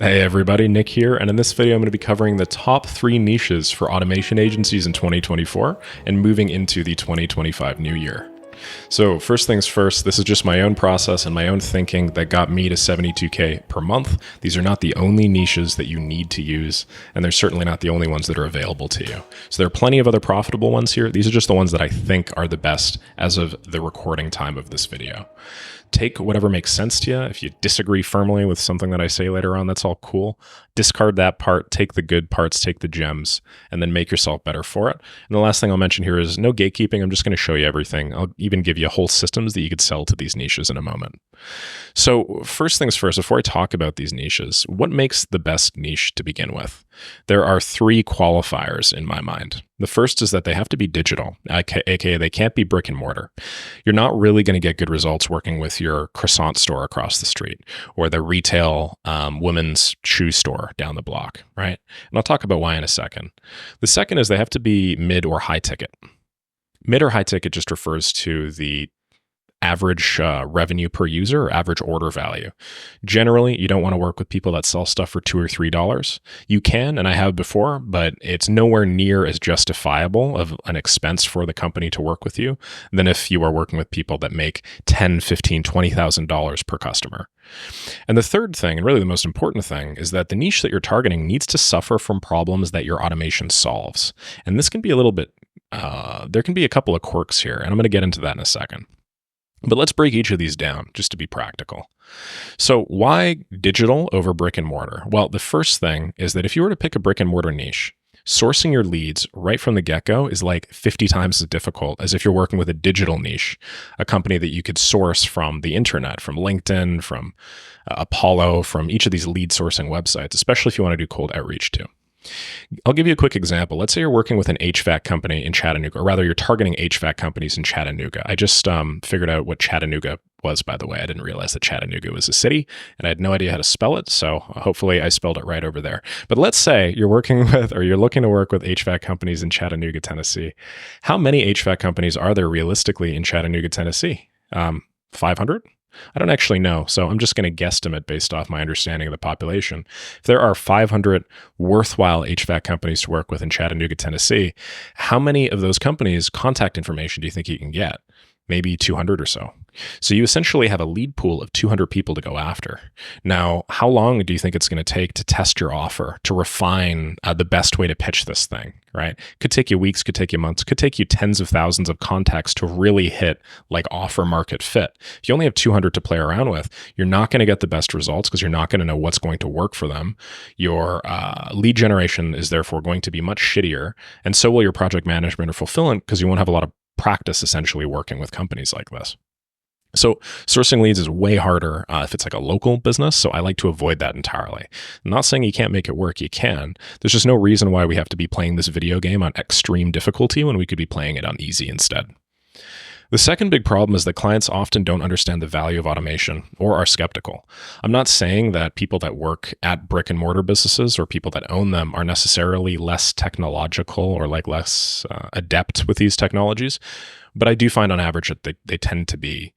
Hey everybody, Nick here, and in this video I'm going to be covering the top 3 niches for automation agencies in 2024 and moving into the 2025 new year. So first things first, this is just my own process and my own thinking that got me to 72K per month. These are not the only niches that you need to use, and they're certainly not the only ones that are available to you. So there are plenty of other profitable ones here. These are just the ones that I think are the best as of the recording time of this video. Take whatever makes sense to you. If you disagree firmly with something that I say later on, that's all cool. Discard that part, take the good parts, take the gems, and then make yourself better for it. And the last thing I'll mention here is no gatekeeping. I'm just going to show you everything. I'll even give you whole systems that you could sell to these niches in a moment. So first things first, before I talk about these niches, what makes the best niche to begin with? There are 3 qualifiers in my mind. The first is that they have to be digital, aka they can't be brick and mortar. You're not really going to get good results working with your croissant store across the street or the retail women's shoe store down the block, right? And I'll talk about why in a second. The second is they have to be mid or high ticket. Mid or high ticket just refers to the average revenue per user or average order value. Generally, you don't want to work with people that sell stuff for $2 or $3. You can, and I have before, but it's nowhere near as justifiable of an expense for the company to work with you than if you are working with people that make $10, $15, $20,000 per customer. And the third thing, and really the most important thing, is that the niche that you're targeting needs to suffer from problems that your automation solves. And this can be a little bit, there can be a couple of quirks here, and I'm going to get into that in a second. But let's break each of these down just to be practical. So why digital over brick and mortar? Well, the first thing is that if you were to pick a brick and mortar niche, sourcing your leads right from the get-go is like 50 times as difficult as if you're working with a digital niche, a company that you could source from the internet, from LinkedIn, from Apollo, from each of these lead sourcing websites, especially if you want to do cold outreach too. I'll give you a quick example. Let's say you're working with an HVAC company in Chattanooga, or rather you're targeting HVAC companies in Chattanooga. I just figured out what Chattanooga was, by the way. I didn't realize that Chattanooga was a city, and I had no idea how to spell it, so hopefully I spelled it right over there. But let's say you're working with, or you're looking to work with HVAC companies in Chattanooga, Tennessee. How many HVAC companies are there realistically in Chattanooga, Tennessee? 500? I don't actually know, so I'm just going to guesstimate based off my understanding of the population. If there are 500 worthwhile HVAC companies to work with in Chattanooga, Tennessee, how many of those companies' contact information do you think you can get? Maybe 200 or so. So you essentially have a lead pool of 200 people to go after. Now, how long do you think it's going to take to test your offer, to refine the best way to pitch this thing, right? Could take you weeks, could take you months, could take you tens of thousands of contacts to really hit like offer market fit. If you only have 200 to play around with, you're not going to get the best results because you're not going to know what's going to work for them. Your lead generation is therefore going to be much shittier, and so will your project management or fulfillment because you won't have a lot of practice essentially working with companies like this. So sourcing leads is way harder if it's like a local business, so I like to avoid that entirely. I'm not saying you can't make it work, you can. There's just no reason why we have to be playing this video game on extreme difficulty when we could be playing it on easy instead. The second big problem is that clients often don't understand the value of automation or are skeptical. I'm not saying that people that work at brick and mortar businesses or people that own them are necessarily less technological or like less adept with these technologies, but I do find on average that they tend to be.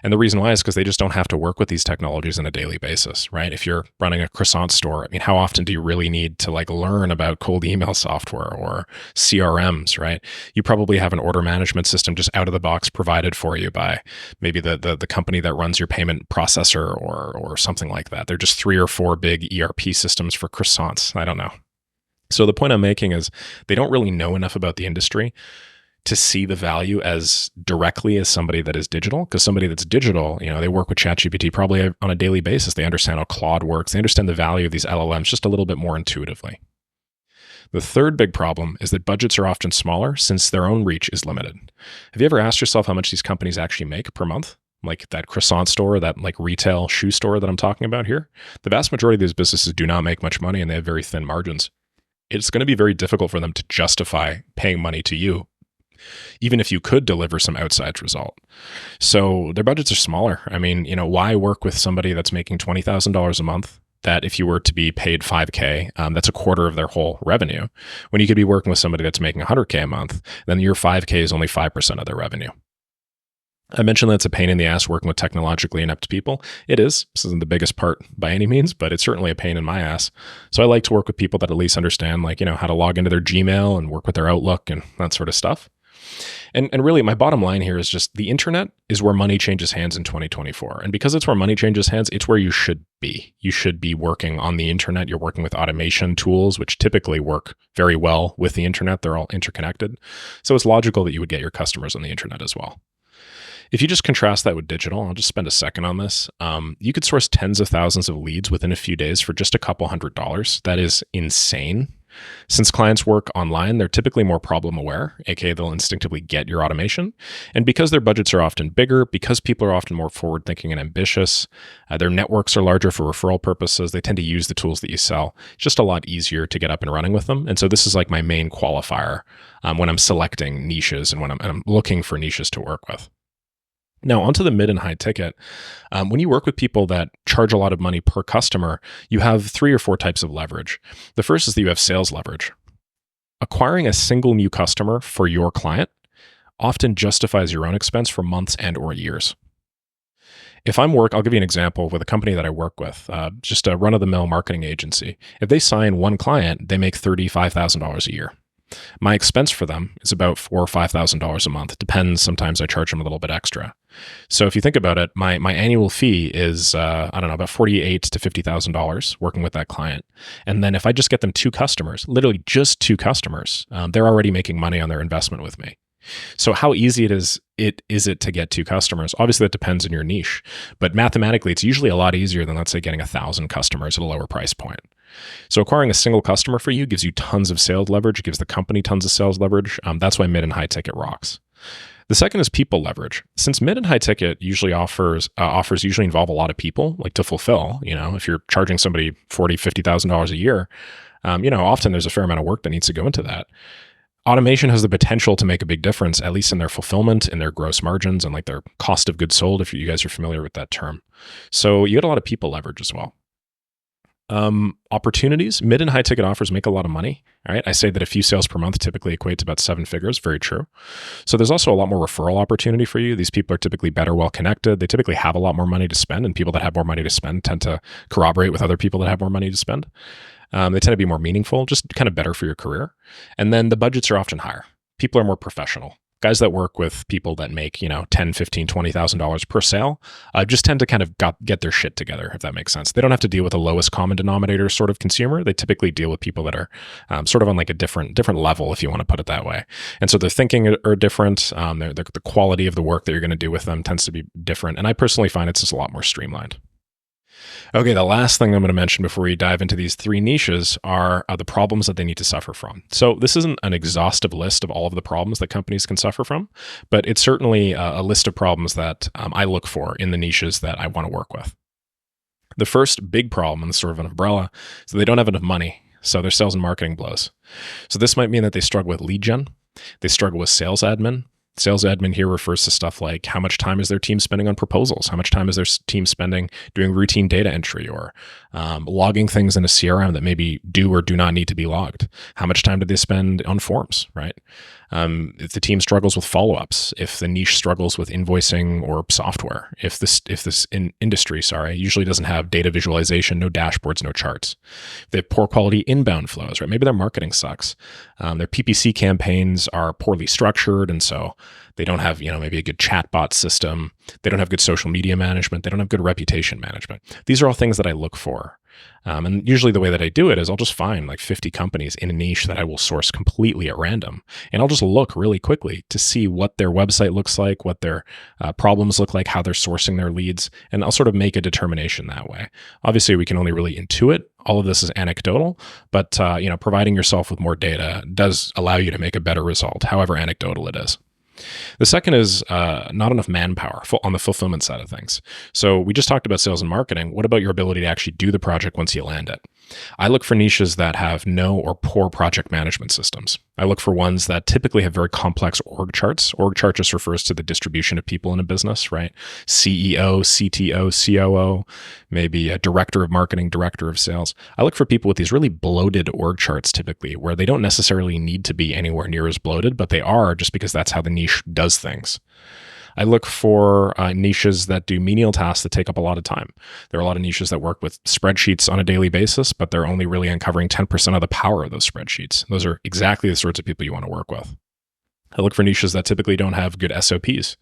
And the reason why is because they just don't have to work with these technologies on a daily basis, right? If you're running a croissant store, I mean, how often do you really need to like learn about cold email software or CRMs, right? You probably have an order management system just out of the box provided for you by maybe the company that runs your payment processor or something like that. They're just 3 or 4 big ERP systems for croissants. I don't know. So the point I'm making is they don't really know enough about the industry to see the value as directly as somebody that is digital, because somebody that's digital, you know, they work with ChatGPT probably on a daily basis. They understand how Claude works. They understand the value of these LLMs just a little bit more intuitively. The third big problem is that budgets are often smaller since their own reach is limited. Have you ever asked yourself how much these companies actually make per month? Like that croissant store, that like retail shoe store that I'm talking about here? The vast majority of these businesses do not make much money and they have very thin margins. It's going to be very difficult for them to justify paying money to you, even if you could deliver some outsized result. So their budgets are smaller. I mean, you know, why work with somebody that's making $20,000 a month that if you were to be paid $5K, that's a quarter of their whole revenue, when you could be working with somebody that's making $100K a month, then your $5K is only 5% of their revenue. I mentioned that it's a pain in the ass working with technologically inept people. It is. This isn't the biggest part by any means, but it's certainly a pain in my ass. So I like to work with people that at least understand, like, how to log into their Gmail and work with their Outlook and that sort of stuff. And really, my bottom line here is just the internet is where money changes hands in 2024. And because it's where money changes hands, it's where you should be. You should be working on the internet. You're working with automation tools, which typically work very well with the internet. They're all interconnected. So it's logical that you would get your customers on the internet as well. If you just contrast that with digital, I'll just spend a second on this. You could source tens of thousands of leads within a few days for just a couple $100s. That is insane. Since clients work online, they're typically more problem aware, aka they'll instinctively get your automation. And because their budgets are often bigger, because people are often more forward thinking and ambitious, their networks are larger for referral purposes, they tend to use the tools that you sell. It's just a lot easier to get up and running with them. And so this is like my main qualifier when I'm selecting niches and when I'm looking for niches to work with. Now, onto the mid and high ticket. When you work with people that charge a lot of money per customer, you have 3 or 4 types of leverage. The first is that you have sales leverage. Acquiring a single new customer for your client often justifies your own expense for months and or years. I'll give you an example with a company that I work with, just a run-of-the-mill marketing agency. If they sign one client, they make $35,000 a year. My expense for them is about $4,000 or $5,000 a month. It depends. Sometimes I charge them a little bit extra. So if you think about it, my annual fee is, about $48,000 to $50,000 working with that client. And then if I just get them 2 customers, literally just 2 customers, they're already making money on their investment with me. So how easy is it to get 2 customers? Obviously, that depends on your niche, but mathematically, it's usually a lot easier than, let's say, getting 1,000 customers at a lower price point. So acquiring a single customer for you gives you tons of sales leverage. It gives the company tons of sales leverage. That's why mid and high ticket rocks. The second is people leverage. Since mid and high ticket usually offers usually involve a lot of people, like to fulfill. If you're charging somebody $40,000, $50,000 a year, often there's a fair amount of work that needs to go into that. Automation has the potential to make a big difference, at least in their fulfillment, in their gross margins, and like their cost of goods sold, if you guys are familiar with that term. So you get a lot of people leverage as well. Opportunities, mid and high ticket offers make a lot of money. All right. I say that a few sales per month typically equate to about 7 figures. Very true. So there's also a lot more referral opportunity for you. These people are typically better, well connected. They typically have a lot more money to spend, and people that have more money to spend tend to corroborate with other people that have more money to spend. They tend to be more meaningful, just kind of better for your career. And then the budgets are often higher. People are more professional. Guys that work with people that make, $10,000, $15,000, $20,000 per sale just tend to kind of get their shit together, if that makes sense. They don't have to deal with a lowest common denominator sort of consumer. They typically deal with people that are sort of on like a different level, if you want to put it that way. And so their thinking are different. The quality of the work that you're going to do with them tends to be different. And I personally find it's just a lot more streamlined. Okay, the last thing I'm going to mention before we dive into these 3 niches are the problems that they need to suffer from. So this isn't an exhaustive list of all of the problems that companies can suffer from, but it's certainly a list of problems that I look for in the niches that I want to work with. The first big problem, and sort of an umbrella, is that they don't have enough money, so their sales and marketing blows. So this might mean that they struggle with lead gen, they struggle with sales admin. Sales admin here refers to stuff like how much time is their team spending on proposals? How much time is their team spending doing routine data entry or logging things in a CRM that maybe do or do not need to be logged? How much time do they spend on forms, right? If the team struggles with follow-ups, if the niche struggles with invoicing or software, if this industry usually doesn't have data visualization, no dashboards, no charts. If they have poor quality inbound flows, right? Maybe their marketing sucks. Their PPC campaigns are poorly structured, and so they don't have, maybe a good chatbot system. They don't have good social media management. They don't have good reputation management. These are all things that I look for. And usually the way that I do it is I'll just find like 50 companies in a niche that I will source completely at random. And I'll just look really quickly to see what their website looks like, what their problems look like, how they're sourcing their leads. And I'll sort of make a determination that way. Obviously, we can only really intuit. All of this is anecdotal, but providing yourself with more data does allow you to make a better result, however anecdotal it is. The second is not enough manpower on the fulfillment side of things. So we just talked about sales and marketing. What about your ability to actually do the project once you land it? I look for niches that have no or poor project management systems. I look for ones that typically have very complex org charts. Org chart just refers to the distribution of people in a business, right? CEO, CTO, COO, maybe a director of marketing, director of sales. I look for people with these really bloated org charts typically, where they don't necessarily need to be anywhere near as bloated, but they are just because that's how the niche does things. I look for niches that do menial tasks that take up a lot of time. There are a lot of niches that work with spreadsheets on a daily basis, but they're only really uncovering 10% of the power of those spreadsheets. Those are exactly the sorts of people you want to work with. I look for niches that typically don't have good SOPs.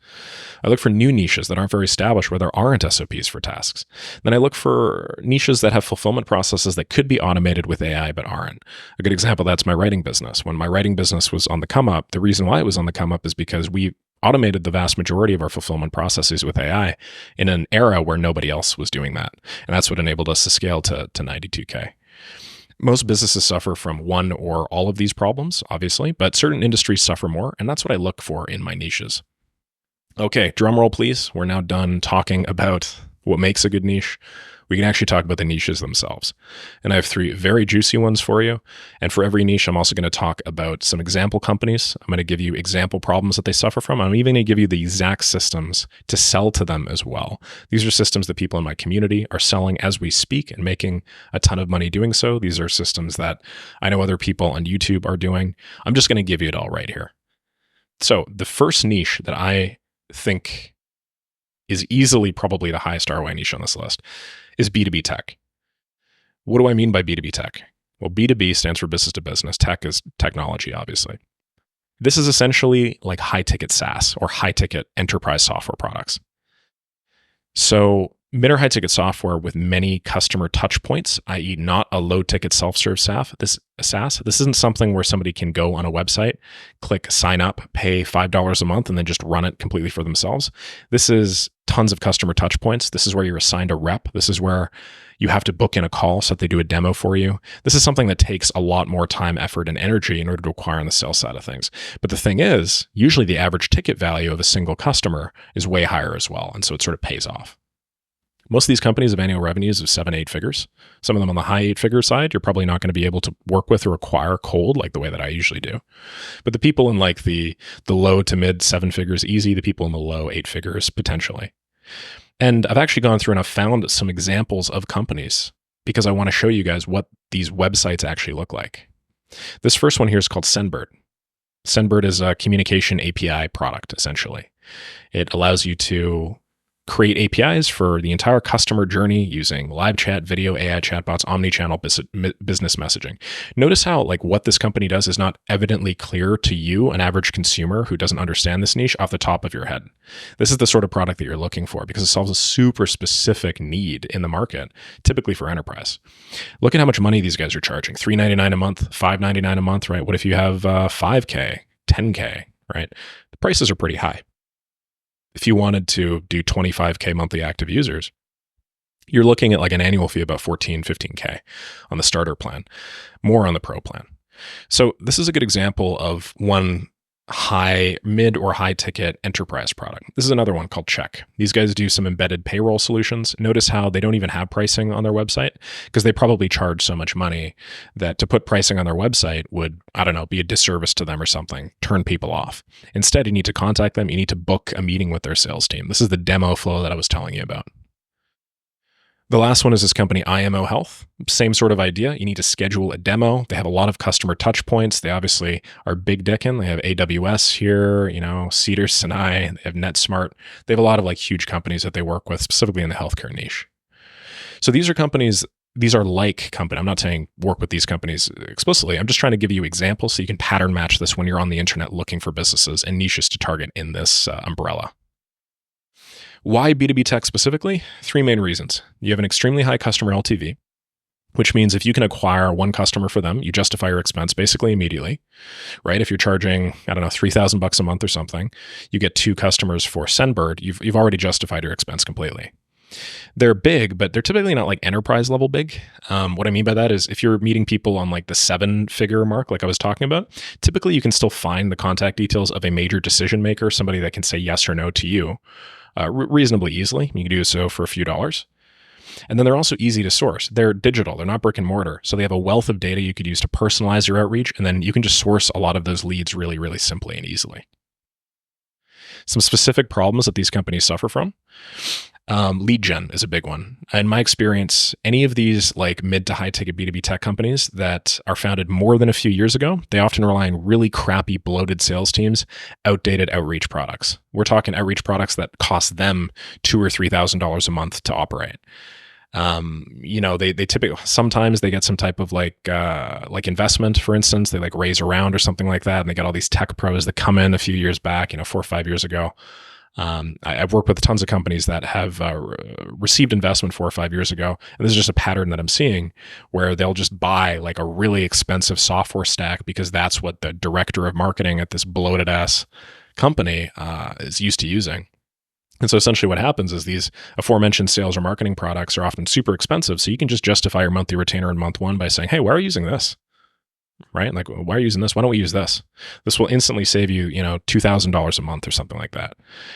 I look for new niches that aren't very established where there aren't SOPs for tasks. Then I look for niches that have fulfillment processes that could be automated with AI but aren't. A good example of that's my writing business. When my writing business was on the come up, the reason why it was on the come up is because we automated the vast majority of our fulfillment processes with AI in an era where nobody else was doing that. And that's what enabled us to scale to 92K. Most businesses suffer from one or all of these problems, obviously, but certain industries suffer more, and that's what I look for in my niches. Okay, drum roll, please. We're now done talking about what makes a good niche. We can actually talk about the niches themselves. And I have 3 very juicy ones for you. And for every niche, I'm also going to talk about some example companies. I'm going to give you example problems that they suffer from. I'm even going to give you the exact systems to sell to them as well. These are systems that people in my community are selling as we speak and making a ton of money doing so. These are systems that I know other people on YouTube are doing. I'm just going to give you it all right here. So the first niche that I think is easily probably the highest ROI niche on this list is B2B tech. What do I mean by B2B tech? Well, B2B stands for business to business. Tech is technology, obviously. This is essentially like high-ticket SaaS or high-ticket enterprise software products. So mid or high-ticket software with many customer touch points, i.e. not a low-ticket self-serve SaaS. This isn't something where somebody can go on a website, click sign up, pay $5 a month, and then just run it completely for themselves. This is tons of customer touch points. This is where you're assigned a rep. This is where you have to book in a call so that they do a demo for you. This is something that takes a lot more time, effort, and energy in order to acquire on the sales side of things. But the thing is, usually the average ticket value of a single customer is way higher as well. And so it sort of pays off. Most of these companies have annual revenues of 7-8 figures. Some of them on the high 8-figure side, you're probably not going to be able to work with or acquire cold like the way that I usually do. But the people in like the low to mid 7 figures, easy. The people in the low 8 figures, potentially. And I've actually gone through and I've found some examples of companies because I want to show you guys what these websites actually look like. This first one here is called Sendbird. Sendbird is a communication API product, essentially. It allows you to create APIs for the entire customer journey using live chat, video, AI chatbots, omni-channel business messaging. Notice how like what this company does is not evidently clear to you, an average consumer who doesn't understand this niche, off the top of your head. This is the sort of product that you're looking for because it solves a super specific need in the market, typically for enterprise. Look at how much money these guys are charging. $3.99 a month, $5.99 a month, right? What if you have $5K, $10K, right? The prices are pretty high. If you wanted to do 25K monthly active users, you're looking at like an annual fee about 14, 15K on the starter plan, more on the pro plan. So this is a good example of one mid or high ticket enterprise product. This is another one called Check. These guys do some embedded payroll solutions. Notice how they don't even have pricing on their website because they probably charge so much money that to put pricing on their website would, I don't know, be a disservice to them or something, turn people off. Instead, you need to contact them. You need to book a meeting with their sales team. This is the demo flow that I was telling you about. The last one is this company, IMO Health. Same sort of idea. You need to schedule a demo. They have a lot of customer touch points. They obviously are big dickin'. They have AWS here, Cedars-Sinai. They have NetSmart. They have a lot of like huge companies that they work with, specifically in the healthcare niche. So these are companies. These are like company. I'm not saying work with these companies explicitly. I'm just trying to give you examples so you can pattern match this when you're on the internet looking for businesses and niches to target in this umbrella. Why B2B tech specifically? 3 main reasons. You have an extremely high customer LTV, which means if you can acquire one customer for them, you justify your expense basically immediately, right? If you're charging, I don't know, $3,000 a month or something, you get 2 customers for Sendbird, you've already justified your expense completely. They're big, but they're typically not like enterprise level big. What I mean by that is if you're meeting people on like the 7-figure mark, like I was talking about, typically you can still find the contact details of a major decision maker, somebody that can say yes or no to you. Reasonably easily. You can do so for a few dollars. And then they're also easy to source. They're digital. They're not brick and mortar. So they have a wealth of data you could use to personalize your outreach. And then you can just source a lot of those leads really, really simply and easily. Some specific problems that these companies suffer from. Lead gen is a big one. In my experience, any of these like mid to high ticket B2B tech companies that are founded more than a few years ago, they often rely on really crappy, bloated sales teams, outdated outreach products. We're talking outreach products that cost them $2,000 or $3,000 a month to operate. They typically, sometimes they get some type of like investment, for instance, they like raise a round or something like that. And they got all these tech pros that come in a few years back, 4 or 5 years ago. I've worked with tons of companies that have received investment 4 or 5 years ago. And this is just a pattern that I'm seeing where they'll just buy like a really expensive software stack because that's what the director of marketing at this bloated ass company is used to using. And so essentially what happens is these aforementioned sales or marketing products are often super expensive. So you can just justify your monthly retainer in month one by saying, hey, why are you using this? Right? Like, why are you using this? Why don't we use this? This will instantly save you, $2,000 a month or something like that.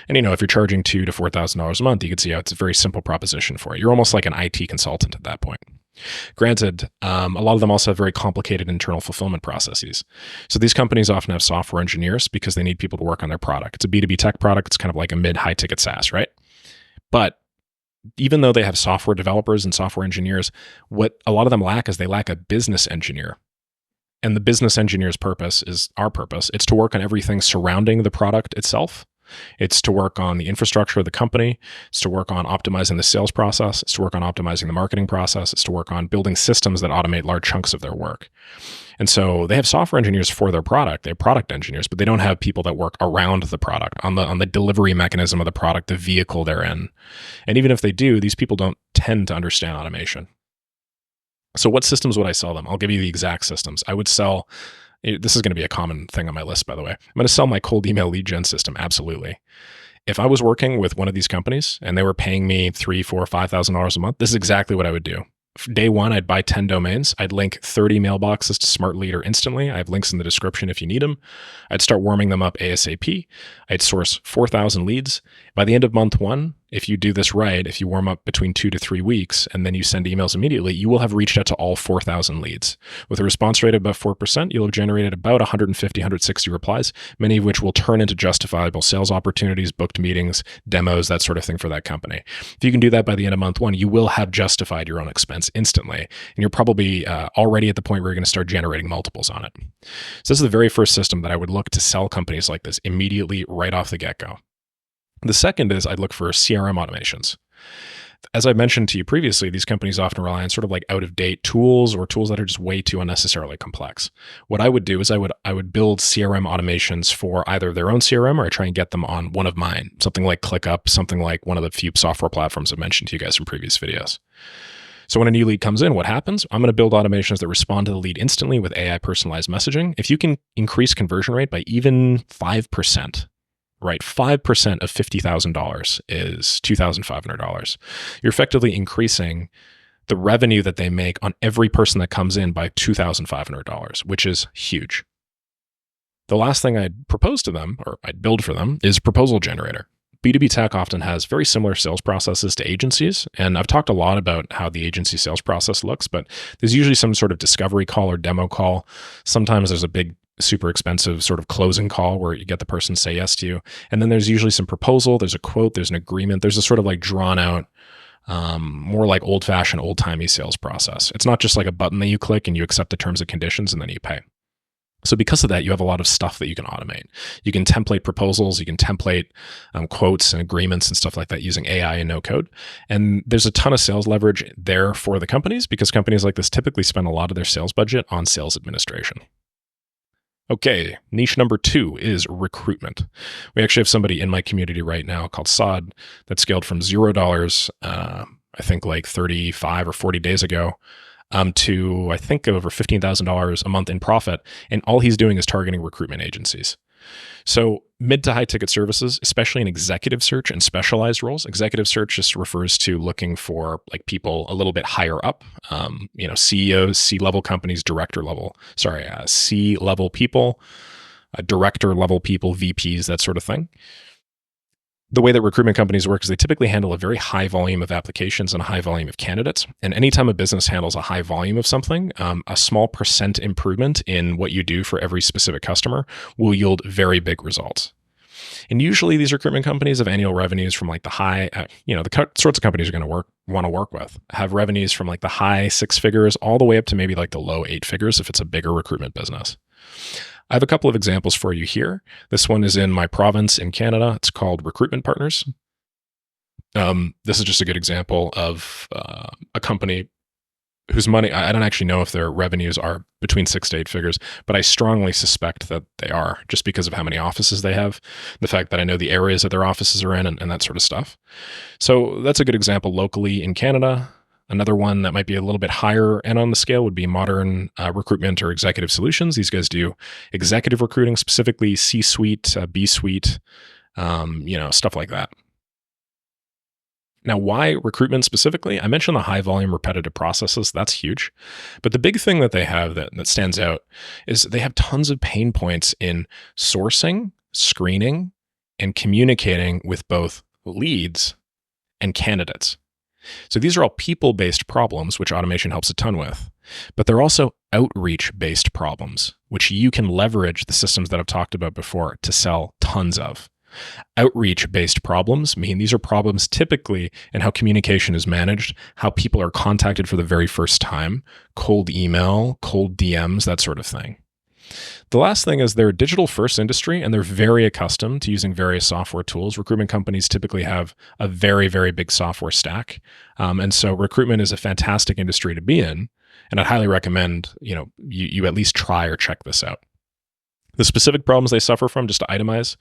And, if you're charging $2,000 to $4,000 a month, you can see how it's a very simple proposition for you. You're almost like an IT consultant at that point. Granted, a lot of them also have very complicated internal fulfillment processes. So these companies often have software engineers because they need people to work on their product. It's a B2B tech product. It's kind of like a mid-high ticket SaaS, right? But even though they have software developers and software engineers, what a lot of them lack is they lack a business engineer. And the business engineer's purpose is our purpose. It's to work on everything surrounding the product itself. It's to work on the infrastructure of the company. It's to work on optimizing the sales process. It's to work on optimizing the marketing process. It's to work on building systems that automate large chunks of their work. And so they have software engineers for their product. They have product engineers, but they don't have people that work around the product, on the delivery mechanism of the product, the vehicle they're in. And even if they do, these people don't tend to understand automation. So what systems would I sell them? I'll give you the exact systems. I would sell, this is going to be a common thing on my list, by the way. I'm going to sell my cold email lead gen system. Absolutely. If I was working with one of these companies and they were paying me $3,000, $4,000, $5,000 a month, this is exactly what I would do. Day one, I'd buy 10 domains. I'd link 30 mailboxes to Smart Leader instantly. I have links in the description if you need them. I'd start warming them up ASAP. I'd source 4,000 leads. By the end of month one, if you do this right, if you warm up between 2 to 3 weeks and then you send emails immediately, you will have reached out to all 4,000 leads. With a response rate of about 4%, you'll have generated about 150, 160 replies, many of which will turn into justifiable sales opportunities, booked meetings, demos, that sort of thing for that company. If you can do that by the end of month one, you will have justified your own expense instantly. And you're probably already at the point where you're going to start generating multiples on it. So this is the very first system that I would look to sell companies like this immediately right off the get-go. The second is I'd look for CRM automations. As I mentioned to you previously, these companies often rely on sort of like out-of-date tools or tools that are just way too unnecessarily complex. What I would do is I would build CRM automations for either their own CRM or I try and get them on one of mine, something like ClickUp, something like one of the few software platforms I've mentioned to you guys in previous videos. So when a new lead comes in, what happens? I'm going to build automations that respond to the lead instantly with AI personalized messaging. If you can increase conversion rate by even 5%, right? 5% of $50,000 is $2,500. You're effectively increasing the revenue that they make on every person that comes in by $2,500, which is huge. The last thing I'd propose to them, or I'd build for them, is Proposal Generator. B2B tech often has very similar sales processes to agencies, and I've talked a lot about how the agency sales process looks, but there's usually some sort of discovery call or demo call. Sometimes there's a big, super expensive sort of closing call where you get the person to say yes to you, and then there's usually some proposal, there's a quote, there's an agreement, there's a sort of like drawn out, more like old-fashioned, old-timey sales process. It's not just like a button that you click and you accept the terms and conditions and then you pay. So because of that, you have a lot of stuff that you can automate. You can template proposals, you can template quotes and agreements and stuff like that using AI and no code. And there's a ton of sales leverage there for the companies because companies like this typically spend a lot of their sales budget on sales administration. Okay, niche number 2 is recruitment. We actually have somebody in my community right now called Saad that scaled from $0, I think like 35 or 40 days ago, to I think over $15,000 a month in profit. And all he's doing is targeting recruitment agencies. So mid to high ticket services, especially in executive search and specialized roles. Executive search just refers to looking for like people a little bit higher up, CEOs, C-level companies, C-level people, director level people, VPs, that sort of thing. The way that recruitment companies work is they typically handle a very high volume of applications and a high volume of candidates. And anytime a business handles a high volume of something, a small percent improvement in what you do for every specific customer will yield very big results. And usually these recruitment companies have annual revenues from like the high, the sorts of companies you're going to want to work with have revenues from like the high six figures all the way up to maybe like the low eight figures if it's a bigger recruitment business. I have a couple of examples for you here. This one is in my province in Canada. It's called Recruitment Partners. This is just a good example of a company whose money, I don't actually know if their revenues are between 6 to 8 figures, but I strongly suspect that they are, just because of how many offices they have, the fact that I know the areas that their offices are in and that sort of stuff. So that's a good example locally in Canada. Another one that might be a little bit higher and on the scale would be Modern Recruitment or Executive Solutions. These guys do executive recruiting, specifically C-suite, B-suite, stuff like that. Now, why recruitment specifically? I mentioned the high volume repetitive processes. That's huge. But the big thing that they have that stands out is they have tons of pain points in sourcing, screening, and communicating with both leads and candidates. So these are all people-based problems, which automation helps a ton with. But they're also outreach-based problems, which you can leverage the systems that I've talked about before to sell tons of. Outreach-based problems mean these are problems typically in how communication is managed, how people are contacted for the very first time, cold email, cold DMs, that sort of thing. The last thing is they're a digital-first industry, and they're very accustomed to using various software tools. Recruitment companies typically have a very, very big software stack. And so recruitment is a fantastic industry to be in, and I'd highly recommend you at least try or check this out. The specific problems they suffer from, just to itemize: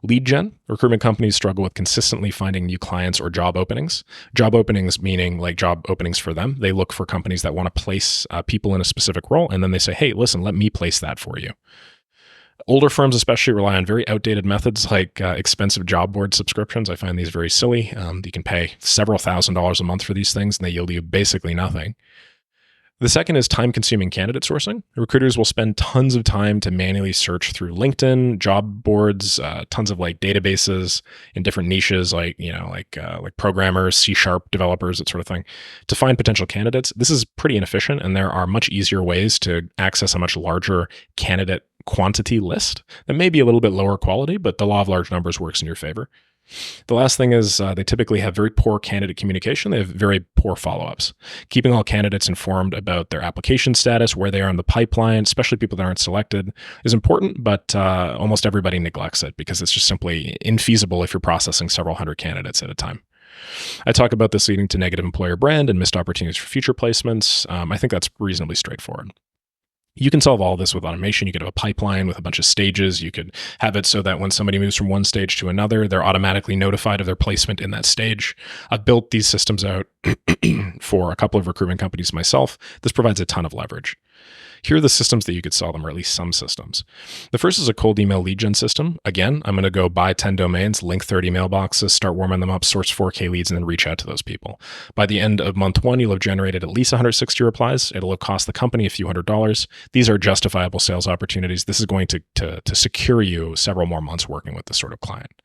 lead gen. Recruitment companies struggle with consistently finding new clients or job openings. Job openings meaning like job openings for them. They look for companies that want to place people in a specific role, and then they say, hey, listen, let me place that for you. Older firms especially rely on very outdated methods like expensive job board subscriptions. I find these very silly. You can pay several $1,000s a month for these things, and they yield you basically nothing. The second is time-consuming candidate sourcing. Recruiters will spend tons of time to manually search through LinkedIn, job boards, tons of like databases in different niches, like programmers, C# developers, that sort of thing, to find potential candidates. This is pretty inefficient, and there are much easier ways to access a much larger candidate quantity list that may be a little bit lower quality, but the law of large numbers works in your favor. The last thing is they typically have very poor candidate communication. They have very poor follow-ups. Keeping all candidates informed about their application status, where they are in the pipeline, especially people that aren't selected, is important, but almost everybody neglects it because it's just simply infeasible if you're processing several hundred candidates at a time. I talk about this leading to negative employer brand and missed opportunities for future placements. I think that's reasonably straightforward. You can solve all this with automation. You could have a pipeline with a bunch of stages. You could have it so that when somebody moves from one stage to another, they're automatically notified of their placement in that stage. I've built these systems out for a couple of recruitment companies myself. This provides a ton of leverage. Here are the systems that you could sell them, or at least some systems. The first is a cold email lead gen system. Again, I'm going to go buy 10 domains, link 30 mailboxes, start warming them up, source 4K leads, and then reach out to those people. By the end of month 1, you'll have generated at least 160 replies. It'll have cost the company a few $100s. These are justifiable sales opportunities. This is going to secure you several more months working with this sort of client.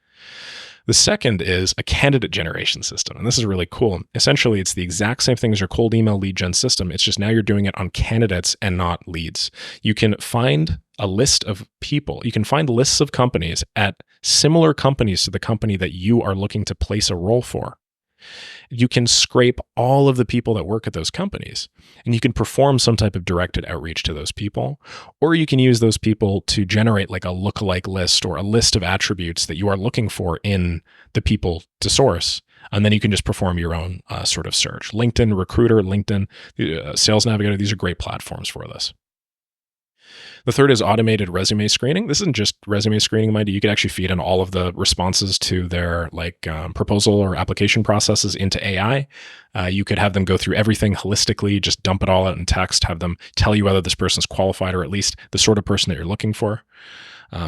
The second is a candidate generation system, and this is really cool. Essentially, it's the exact same thing as your cold email lead gen system. It's just now you're doing it on candidates and not leads. You can find a list of people. You can find lists of companies at similar companies to the company that you are looking to place a role for. You can scrape all of the people that work at those companies, and you can perform some type of directed outreach to those people, or you can use those people to generate like a lookalike list or a list of attributes that you are looking for in the people to source. And then you can just perform your own sort of search. LinkedIn Recruiter, LinkedIn Sales Navigator, these are great platforms for this. The third is automated resume screening. This isn't just resume screening, mind you. You could actually feed in all of the responses to their proposal or application processes into AI. You could have them go through everything holistically, just dump it all out in text, have them tell you whether this person's qualified or at least the sort of person that you're looking for.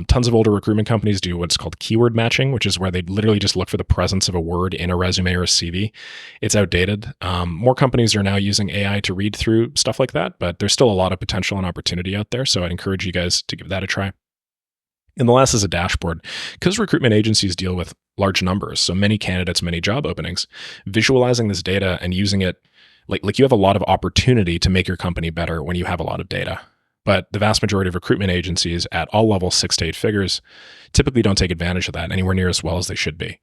Tons of older recruitment companies do what's called keyword matching, which is where they literally just look for the presence of a word in a resume or a CV. It's outdated. More companies are now using AI to read through stuff like that, but there's still a lot of potential and opportunity out there. So I'd encourage you guys to give that a try. And the last is a dashboard. Because recruitment agencies deal with large numbers, so many candidates, many job openings, visualizing this data and using it, like you have a lot of opportunity to make your company better when you have a lot of data. But the vast majority of recruitment agencies at all levels, 6 to 8 figures, typically don't take advantage of that anywhere near as well as they should be.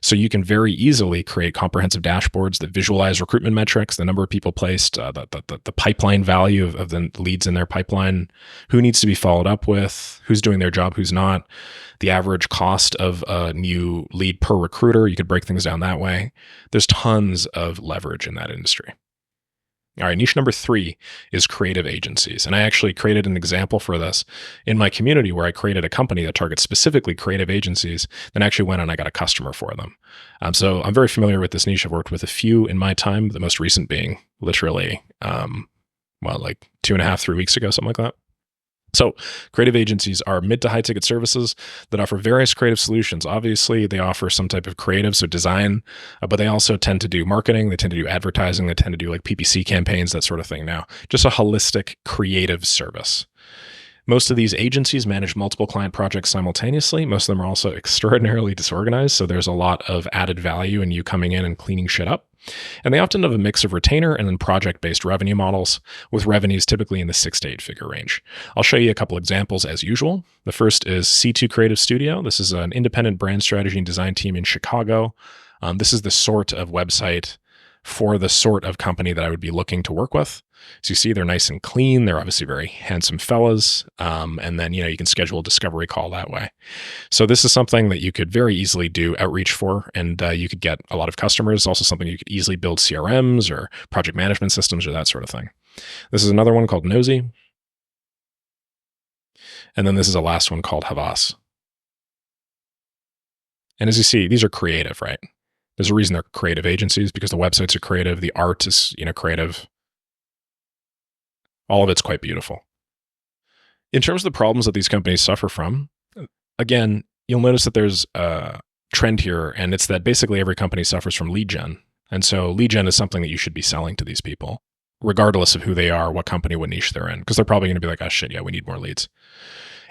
So you can very easily create comprehensive dashboards that visualize recruitment metrics, the number of people placed, the pipeline value of the leads in their pipeline, who needs to be followed up with, who's doing their job, who's not, the average cost of a new lead per recruiter. You could break things down that way. There's tons of leverage in that industry. All right, niche number 3 is creative agencies. And I actually created an example for this in my community where I created a company that targets specifically creative agencies, then actually went and I got a customer for them. So I'm very familiar with this niche. I've worked with a few in my time, the most recent being literally, like 2.5, 3 weeks ago, something like that. So creative agencies are mid to high ticket services that offer various creative solutions. Obviously, they offer some type of creative, so design, but they also tend to do marketing. They tend to do advertising. They tend to do like PPC campaigns, that sort of thing now. Just a holistic creative service. Most of these agencies manage multiple client projects simultaneously. Most of them are also extraordinarily disorganized, so there's a lot of added value in you coming in and cleaning shit up. And they often have a mix of retainer and then project-based revenue models, with revenues typically in the 6 to 8 figure range. I'll show you a couple examples as usual. The first is C2 Creative Studio. This is an independent brand strategy and design team in Chicago. This is the sort of website for the sort of company that I would be looking to work with. So you see they're nice and clean. They're obviously very handsome fellas. And then, you can schedule a discovery call that way. So this is something that you could very easily do outreach for, and you could get a lot of customers. Also something you could easily build CRMs or project management systems or that sort of thing. This is another one called Nosy. And then this is a last one called Havas. And as you see, these are creative, right? There's a reason they're creative agencies, because the websites are creative. The art is, creative. All of it's quite beautiful. In terms of the problems that these companies suffer from, again, you'll notice that there's a trend here, and it's that basically every company suffers from lead gen. And so lead gen is something that you should be selling to these people, regardless of who they are, what company, what niche they're in, because they're probably going to be like, oh shit, yeah, we need more leads.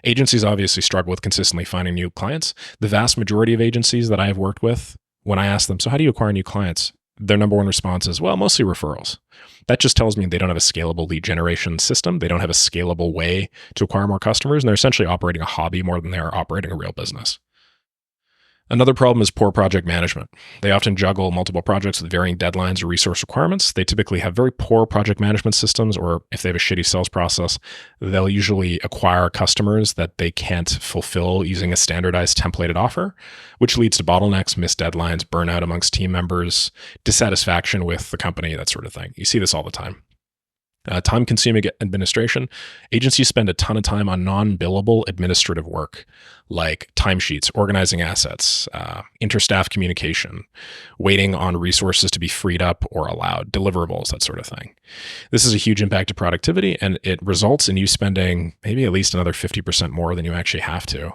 Agencies obviously struggle with consistently finding new clients. The vast majority of agencies that I have worked with, when I ask them, so how do you acquire new clients? Their number one response is, well, mostly referrals. That just tells me they don't have a scalable lead generation system. They don't have a scalable way to acquire more customers, and they're essentially operating a hobby more than they're operating a real business. Another problem is poor project management. They often juggle multiple projects with varying deadlines or resource requirements. They typically have very poor project management systems, or if they have a shitty sales process, they'll usually acquire customers that they can't fulfill using a standardized templated offer, which leads to bottlenecks, missed deadlines, burnout amongst team members, dissatisfaction with the company, that sort of thing. You see this all the time. Time-consuming administration. Agencies spend a ton of time on non-billable administrative work, like timesheets, organizing assets, interstaff communication, waiting on resources to be freed up or allowed, deliverables, that sort of thing. This is a huge impact to productivity, and it results in you spending maybe at least another 50% more than you actually have to.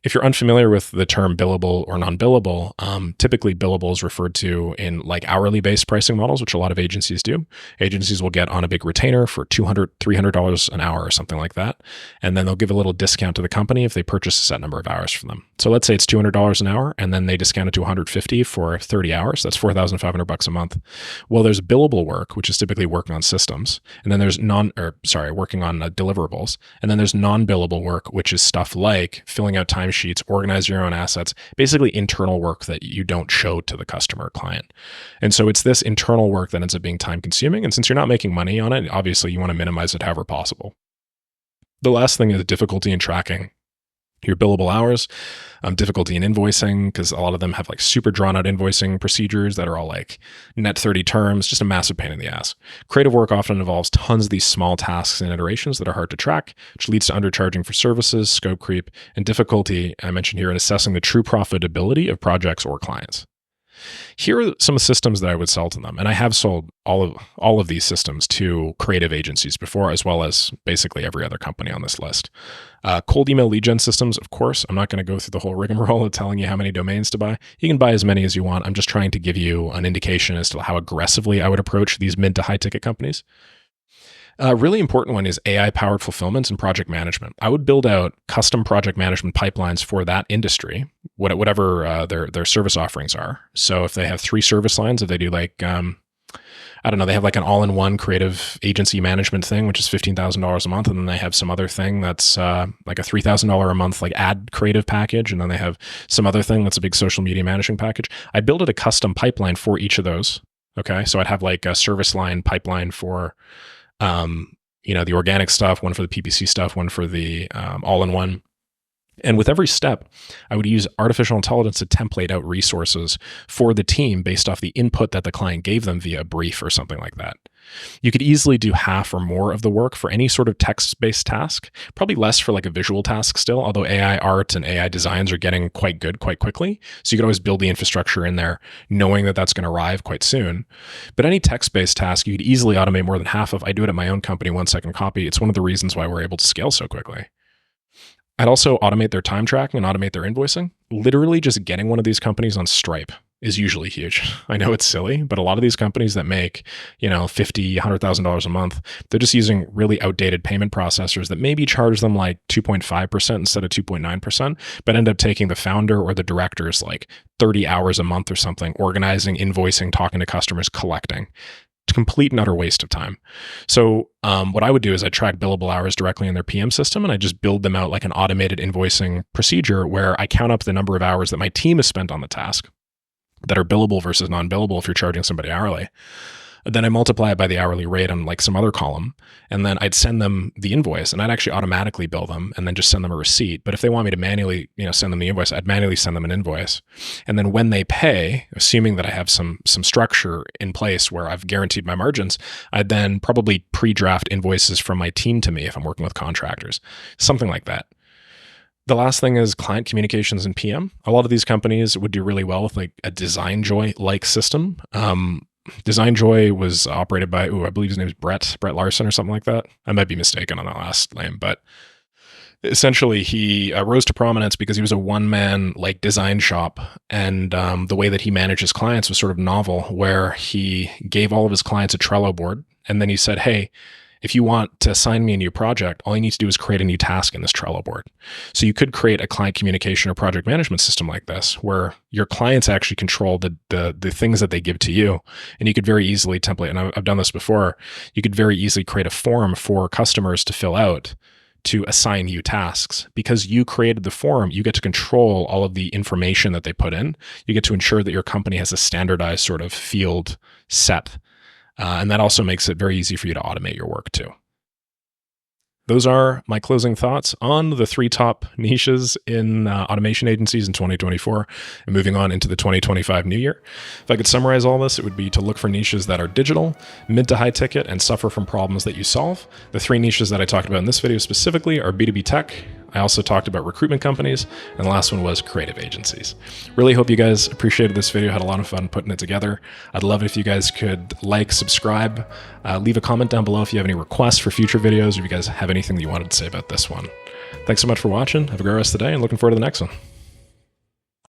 If you're unfamiliar with the term billable or non-billable, typically billable is referred to in like hourly based pricing models, which a lot of agencies do. Agencies will get on a big retainer for $200, $300 an hour or something like that. And then they'll give a little discount to the company if they purchase a set number of hours from them. So let's say it's $200 an hour, and then they discount it to $150 for 30 hours. That's $4,500 a month. Well, there's billable work, which is typically working on systems. And then there's working on deliverables. And then there's non-billable work, which is stuff like filling out timesheets, organize your own assets, basically internal work that you don't show to the customer or client. And so it's this internal work that ends up being time consuming. And since you're not making money on it, obviously you want to minimize it however possible. The last thing is difficulty in tracking your billable hours, difficulty in invoicing, because a lot of them have like super drawn out invoicing procedures that are all like net 30 terms, just a massive pain in the ass. Creative work often involves tons of these small tasks and iterations that are hard to track, which leads to undercharging for services, scope creep, and difficulty, I mentioned here, in assessing the true profitability of projects or clients. Here are some systems that I would sell to them. And I have sold all of these systems to creative agencies before, as well as basically every other company on this list. Cold email lead gen systems, of course. I'm not going to go through the whole rigmarole of telling you how many domains to buy. You can buy as many as you want. I'm just trying to give you an indication as to how aggressively I would approach these mid to high ticket companies. A really important one is AI-powered fulfillment and project management. I would build out custom project management pipelines for that industry, whatever their service offerings are. So if they have 3 service lines, if they do like, I I don't know, they have like an all-in-one creative agency management thing, which is $15,000 a month. And then they have some other thing that's like a $3,000 a month, like ad creative package. And then they have some other thing that's a big social media management package. I built a custom pipeline for each of those. Okay. So I'd have like a service line pipeline for, the organic stuff, one for the PPC stuff, one for the all-in-one. And with every step, I would use artificial intelligence to template out resources for the team based off the input that the client gave them via a brief or something like that. You could easily do half or more of the work for any sort of text-based task, probably less for like a visual task still, although AI art and AI designs are getting quite good quite quickly. So you could always build the infrastructure in there knowing that that's going to arrive quite soon. But any text-based task, you could easily automate more than half of. I do it at my own company, 1 Second Copy. It's one of the reasons why we're able to scale so quickly. I'd also automate their time tracking and automate their invoicing. Literally just getting one of these companies on Stripe is usually huge. I know it's silly, but a lot of these companies that make, $50,000, $100,000 a month, they're just using really outdated payment processors that maybe charge them like 2.5% instead of 2.9%, but end up taking the founder or the directors like 30 hours a month or something, organizing, invoicing, talking to customers, collecting. Complete and utter waste of time. So what I would do is I track billable hours directly in their PM system, and I just build them out like an automated invoicing procedure where I count up the number of hours that my team has spent on the task that are billable versus non-billable if you're charging somebody hourly. Then I multiply it by the hourly rate on like some other column, and then I'd send them the invoice, and I'd actually automatically bill them and then just send them a receipt. But if they want me to manually, send them the invoice, I'd manually send them an invoice. And then when they pay, assuming that I have some structure in place where I've guaranteed my margins, I'd then probably pre-draft invoices from my team to me if I'm working with contractors, something like that. The last thing is client communications and PM. A lot of these companies would do really well with like a DesignJoy-like system. DesignJoy was operated by, I believe his name is Brett Larson or something like that. I might be mistaken on that last name, but essentially he rose to prominence because he was a one-man like design shop. And the way that he managed his clients was sort of novel, where he gave all of his clients a Trello board. And then he said, hey, if you want to assign me a new project, all you need to do is create a new task in this Trello board. So you could create a client communication or project management system like this, where your clients actually control the things that they give to you. And you could very easily template, and I've done this before, you could very easily create a form for customers to fill out to assign you tasks. Because you created the form, you get to control all of the information that they put in. You get to ensure that your company has a standardized sort of field set. And that also makes it very easy for you to automate your work too. Those are my closing thoughts on the 3 top niches in automation agencies in 2024 and moving on into the 2025 new year. If I could summarize all this, it would be to look for niches that are digital, mid to high ticket, and suffer from problems that you solve. The 3 niches that I talked about in this video specifically are B2B tech. I also talked about recruitment companies, and the last one was creative agencies. Really hope you guys appreciated this video, had a lot of fun putting it together. I'd love it if you guys could like, subscribe, leave a comment down below if you have any requests for future videos, or if you guys have anything that you wanted to say about this one. Thanks so much for watching. Have a great rest of the day, and looking forward to the next one.